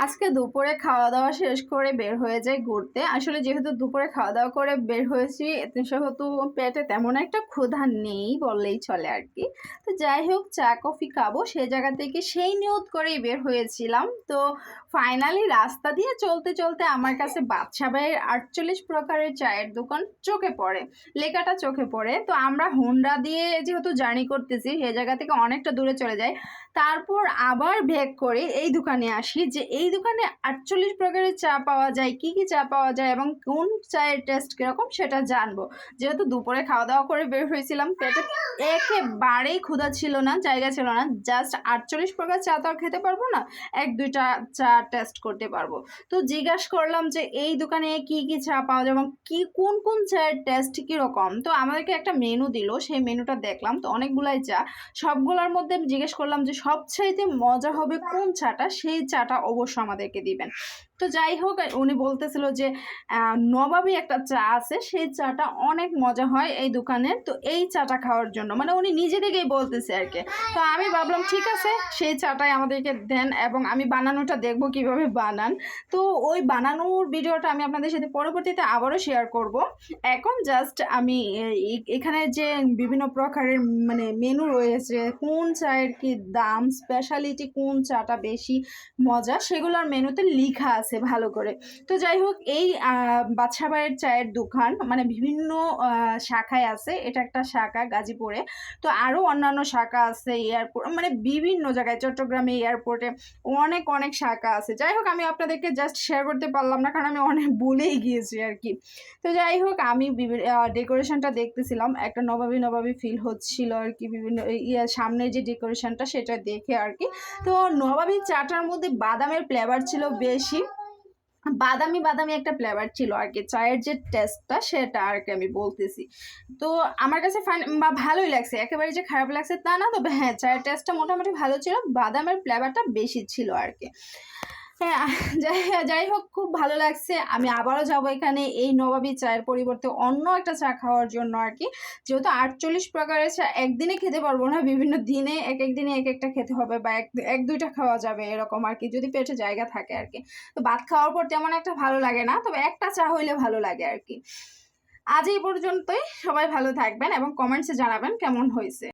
আজকে দুপুরে খাওয়া দাওয়া শেষ করে বের হয়ে যাই ঘুরতে। আসলে যেহেতু দুপুরে খাওয়া দাওয়া করে বের হয়েছি, এতে সেহেতু পেটে তেমন একটা ক্ষুধা নেই বললেই চলে আর কি। তো যাই হোক, চা কফি খাবো সেই জায়গা থেকে সেই নিয়ত করেই বের হয়েছিলাম। তো ফাইনালি রাস্তা দিয়ে চলতে চলতে আমার কাছে বাদশা ভাইয়ের 48 প্রকারের চায়ের দোকান চোখে পড়ে, লেখাটা চোখে পড়ে। তো আমরা হোন্ডা দিয়ে যেহেতু জার্নি করতেছি, সেই জায়গা থেকে অনেকটা দূরে চলে যাই। তারপর আবার ব্যাক করে এই দোকানে আসি, যে এই দোকানে 48 প্রকারের চা পাওয়া যায়, কি কি চা পাওয়া যায় এবং কোন চায়ের টেস্ট কিরকম সেটা জানবো। যেহেতু দুপুরে খাওয়া দাওয়া করে বের হয়েছিলাম, পেটে একেবারেই ক্ষুধা ছিল না, জায়গা ছিল না। জাস্ট 48 প্রকার চা তো আর খেতে পারবো না, এক দুইটা চা টেস্ট করতে পারবো। তো জিজ্ঞাসা করলাম যে এই দোকানে কি কি চা পাওয়া যায় এবং কি কোন কোন চায়ের টেস্ট কীরকম। তো আমাদেরকে একটা মেনু দিল, সেই মেনুটা দেখলাম। তো অনেকগুলাই চা, সবগুলোর মধ্যে আমি জিজ্ঞেস করলাম যে সবচাইতে মজা হবে কোন চাটা, সেই চাটা অবশ্য আমাদেরকে দিবেন। তো যাই হোক, উনি বলতেছিল যে নবাবী একটা চা আছে, সেই চাটা অনেক মজা হয় এই দোকানের। তো এই চাটা খাওয়ার জন্য মানে উনি নিজে থেকেই বলতেছে আর কি। তো আমি ভাবলাম ঠিক আছে, সেই চাটাই আমাদেরকে দেন এবং আমি বানানোটা দেখবো কিভাবে বানান। তো ওই বানানোর ভিডিওটা আমি আপনাদের সাথে পরবর্তীতে আবারও শেয়ার করব। এখন জাস্ট আমি এখানে যে বিভিন্ন প্রকারের মানে মেনু রয়েছে, কোন চায়ের কি দাম, স্পেশালিটি কোন চাটা বেশি মজা, সেগুলোর মেনুতে লেখা আছে ভালো করে। তো যাই হোক, এই বাদশা ভাইয়ের চায়ের দোকান মানে বিভিন্ন শাখায় আছে, এটা একটা শাখা গাজীপুরে। তো আরও অন্যান্য শাখা আছে এয়ারপোর্ট, মানে বিভিন্ন জায়গায়, চট্টগ্রামে এয়ারপোর্টে অনেক অনেক শাখা আছে। যাই হোক, আমি আপনাদেরকে জাস্ট শেয়ার করতে পারলাম না, কারণ আমি অনেক ভুলেই গিয়েছি আর কি। তো যাই হোক, আমি ডেকোরেশনটা দেখতেছিলাম, একটা নবাবী নবাবী ফিল হচ্ছিল আর কি, বিভিন্ন সামনের যে ডেকোরেশনটা সেটা দেখে আর কি। তো নবাবী চাটার মধ্যে বাদামের ফ্লেভার ছিল বেশি, বাদামি বাদামি একটা ফ্লেভার ছিল আর কি, চায়ের যে টেস্টটা সেটা আর কি আমি বলতেছি। তো আমার কাছে ভালোই লাগছে, একেবারে যে খারাপ লাগছে তা না, তবে হ্যাঁ চায়ের টেস্টটা মোটামুটি ভালো ছিল, বাদামের ফ্লেভারটা বেশি ছিল আর কি। হ্যাঁ, যাই হোক, খুব ভালো লাগছে। আমি আবারও যাব এখানে এই নবাবী চায়ের পরিবর্তে অন্য একটা চা খাওয়ার জন্য আর কি। যেহেতু 48 প্রকারের চা একদিনে খেতে পারবো না, বিভিন্ন দিনে এক এক দিনে এক একটা খেতে হবে, বা এক দুইটা খাওয়া যাবে এরকম আর কি, যদি পেটে জায়গা থাকে আর কি। তো ভাত খাওয়ার পর তেমন একটা ভালো লাগে না, তবে একটা চা হইলে ভালো লাগে আর কি। আজ এই পর্যন্তই, সবাই ভালো থাকবেন এবং কমেন্টসে জানাবেন কেমন হয়েছে।